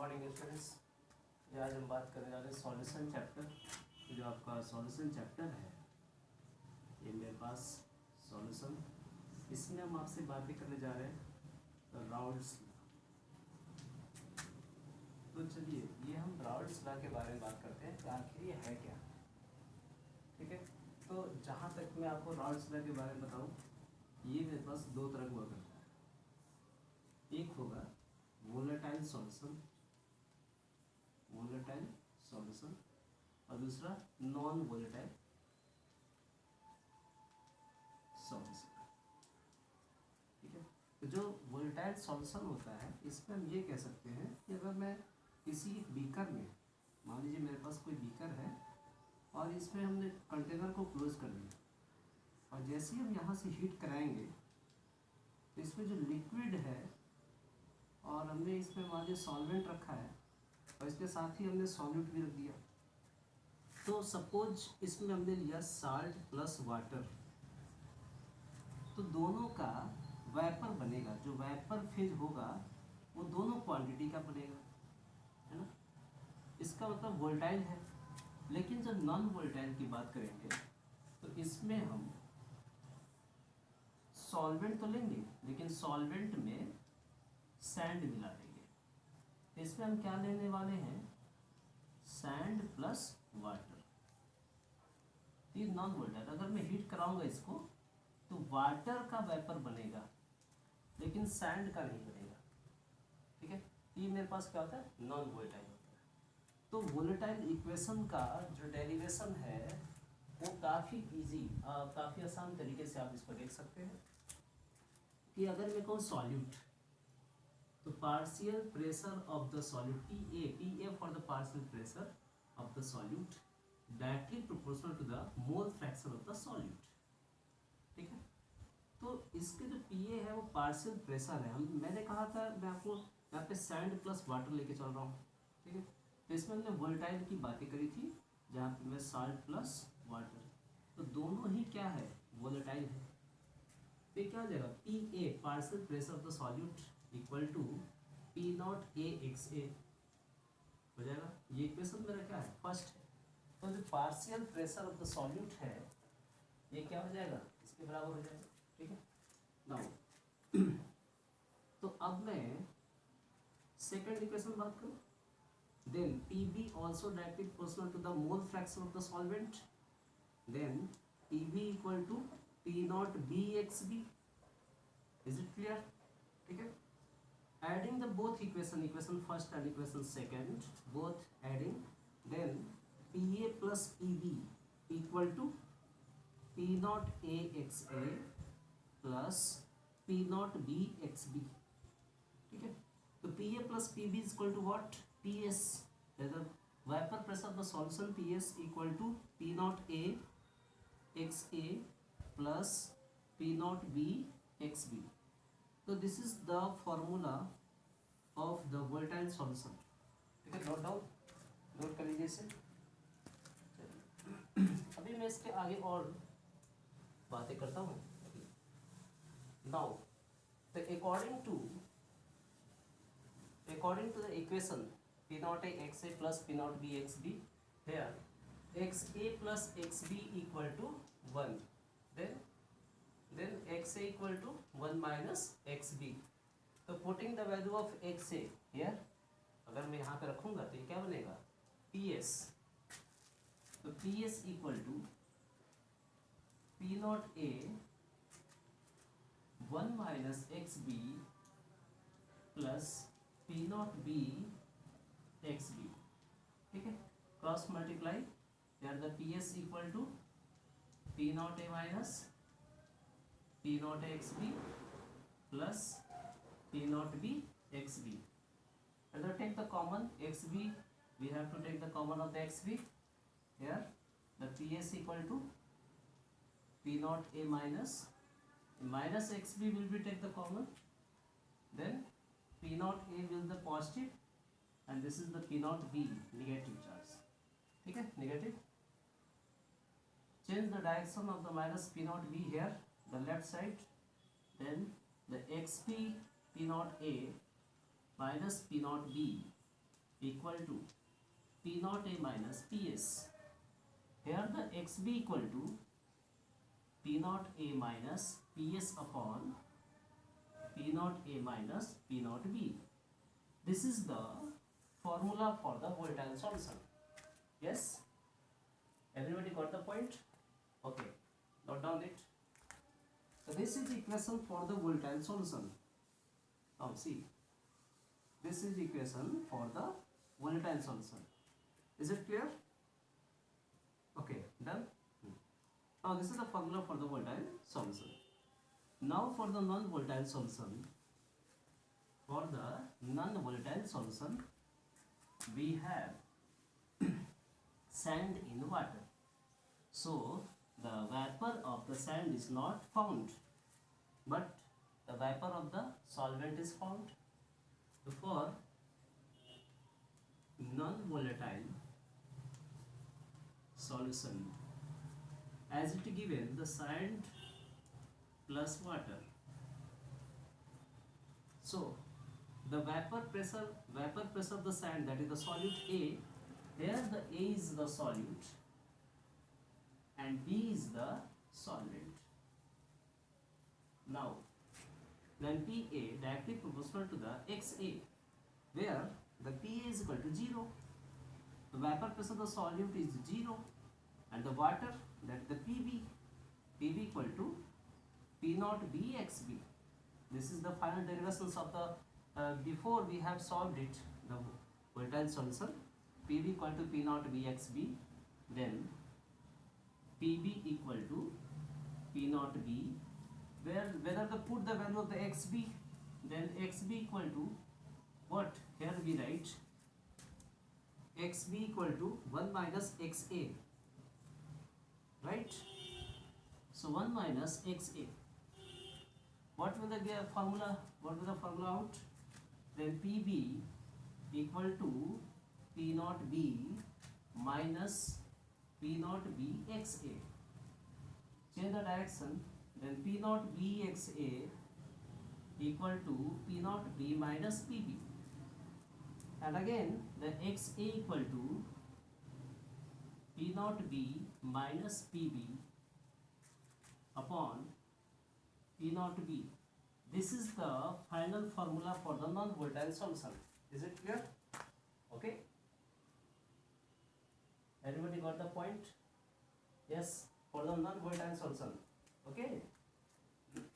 Morning students. जो आज हम बात करने जा रहे हैं सॉल्यूशन चैप्टर। जो आपका सॉल्यूशन चैप्टर है ये मेरे पास सॉल्यूशन, इसमें हम आपसे बातें करने जा रहे हैं राउल्ट्स। तो चलिए ये हम राउल्ट्स लॉ के बारे में बात करते हैं कि आखिर ये है क्या। ठीक है, तो जहाँ तक मैं आपको राउल्ट्स लॉ के बारे में बताऊँ, ये मेरे पास दो तरह हुआ करता है। एक होगा वोलेटाइल सॉल्यूशन और दूसरा नॉन वोलेटाइल सॉल्यूशन। ठीक है, तो जो वोलेटाइल सॉल्यूशन होता है इसमें हम ये कह सकते हैं कि अगर मैं किसी बीकर में, मान लीजिए मेरे पास कोई बीकर है और इसमें हमने कंटेनर को क्लोज कर दिया और जैसे ही हम यहाँ से हीट कराएंगे तो इसमें जो लिक्विड है और हमने इसमें मान लीजिए सॉल्वेंट रखा है और इसके साथ ही हमने सॉल्यूट भी रख दिया। तो सपोज इसमें हमने लिया साल्ट प्लस वाटर, तो दोनों का वेपर बनेगा। जो वेपर फेज होगा वो दोनों क्वांटिटी का बनेगा, है ना। इसका मतलब वोल्टाइल है। लेकिन जब नॉन वोल्टाइल की बात करेंगे तो इसमें हम सॉल्वेंट तो लेंगे लेकिन सॉल्वेंट में सैंड मिला देंगे। तो इसमें हम क्या लेने वाले हैं, सैंड प्लस वाटर। ये नॉन वोल्टाइल। अगर मैं हीट कराऊंगा इसको तो वाटर का वेपर बनेगा लेकिन सैंड का नहीं बनेगा। ठीक है, ये मेरे पास क्या होता है, नॉन वोलेटाइल होता है। तो वोलेटाइल इक्वेशन का जो डेरिवेशन है वो काफ़ी इजी, काफ़ी आसान तरीके से आप इसको देख सकते हैं कि अगर मैं कहूँ सॉल्यूट, तो partial pressure of the solute P A for the partial pressure of the solute directly proportional to the mole fraction of the solute. ठीक है, तो इसके जो पी ए है वो पार्शियल प्रेशर है। मैंने कहा था, मैं आपको यहाँ पे सैंड प्लस वाटर लेके चल रहा हूँ। ठीक है, तो इसमें हमने वोल्टाइल की बातें करी थी जहाँ पे मैं साल्ट प्लस वाटर, तो दोनों ही क्या है, वोलेटाइल है। तो ये क्या हो जाएगा, P A partial pressure of the solute equal to P naught A X A हो जाएगा। ये इक्वेशन मेरा क्या है, फर्स्ट है। तो जो partial pressure of the solute है ये क्या हो जाएगा, इसके बराबर हो जाएगा। ठीक है, नाउ तो अब मैं सेकंड इक्वेशन बात करूं, then Pb also directly proportional to the mole fraction of the solvent, then Pb equal to P naught Bxb, is it clear? ठीक है, adding the both equation first and equation second, both adding, then Pa plus Pb equal to P naught Axa plus P naught Bxb। ठीक है, तो Pa plus Pb is equal to what, Ps, the vapor pressure of the solution Ps equal to P naught A Xa plus P naught B Xb। तो this is the formula of the volatile solution। ठीक है, note कर लीजिए इसे। अभी मैं इसके आगे और बातें करता हूँ। नाउ तो according to the equation P naught A Xa plus P naught B Xb, here Xa plus Xb equal to 1, then Xa equal to 1 minus Xb। तो putting the value of Xa here, अगर मैं यहाँ पे रखूँगा तो ये क्या बनेगा, Ps। तो Ps equal to P naught A 1 minus Xb plus P naught B Xb। ठीक है, क्रॉस मल्टीप्लाई, यार the Ps equal to P naught A minus P naught Xb plus P naught B Xb। And then take the common Xb, we have to take the common of the Xb, here the Ps equal to P naught A minus Xb will be take the common, then P naught A will the positive and this is the P naught B negative charge। ठीक है, negative। Change the direction of the minus P naught B here, the left side, then the Xp P naught A minus P naught B equal to P naught A minus PS. Here the XB equal to P naught A minus PS upon P naught A minus P naught B. This is the formula for the volatile solution. Yes? Everybody got the point? Okay, note down it. So this is the equation for the volatile solution. Now see, this is the equation for the volatile solution. Is it clear? Okay, done. Now this is the formula for the volatile solution. Now for the non-volatile solution, we have sand in water. So the vapor of the sand is not found, but the vapor of the solvent is found. For non-volatile solution, as it given, the sand plus water. So the vapor pressure of the sand, that is the solute A, here the A is the solute and B is the solvent. Now then PA directly proportional to the XA, where the PA is equal to 0. The vapor pressure of the solute is 0 and the water, that is the PB equal to P naught B XB. This is the final derivations of the before we have solved it, the volatile solution. PB equal to P naught B XB, then PB equal to P naught B, where whether to put the value of the XB, then XB equal to what? Here we write XB equal to 1 minus XA, right? So 1 minus XA. What will the formula? What will the formula out? Then PB equal to P naught B minus P naught B XA. Change the direction. Then P naught B XA equal to P naught B minus PB. And again the XA equal to P naught B minus PB upon P naught B. This is the final formula for the non-volatile solution. Is it clear? Okay. Everybody got the point? Yes, for the non-volatile solution. Okay.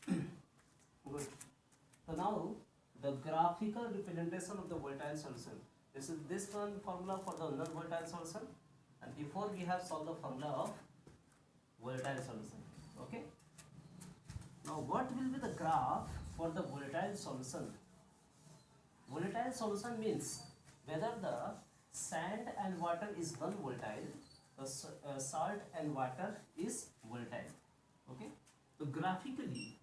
Good. So now the graphical representation of the volatile solution. This is this one formula for the non-volatile solution, and before we have solved the formula of volatile solution. Okay. Now what will be the graph for the volatile solution? Volatile solution means whether the sand and water is non-volatile, the salt and water is volatile. Okay. So graphically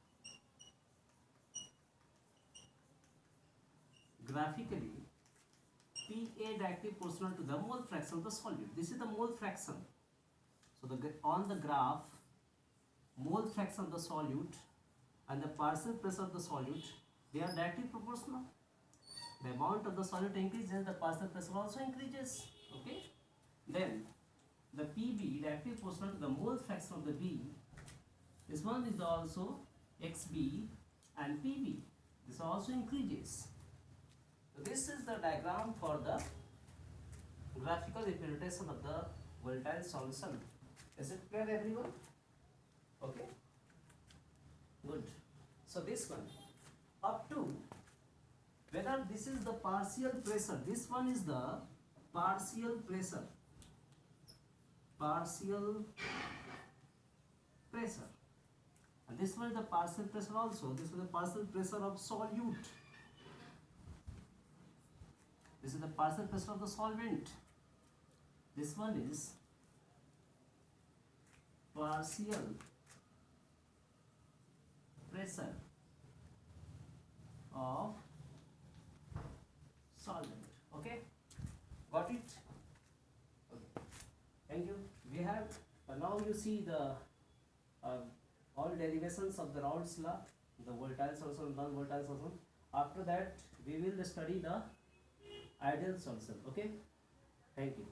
PA directly proportional to the mole fraction of the solute. This is the mole fraction. So on the graph, mole fraction of the solute and the partial pressure of the solute, they are directly proportional. The amount of the solute increases, the partial pressure also increases. Okay. Then the PB directly proportional to the mole fraction of the B. This one is also XB and PB. This also increases. So this is the diagram for the graphical representation of the volatile solution. Is it clear, everyone? Okay. Good. So this one up to whether this is the partial pressure. This one is the partial pressure. And this one is the partial pressure also. This is the partial pressure of solute. This is the partial pressure of the solvent. This one is partial pressure of solvent. Okay, got it? Okay. Thank you. We have now you see the all derivations of the Raoult's law, the volatile solution, non-volatile solution. After that, we will study the ideal solution. Okay, thank you.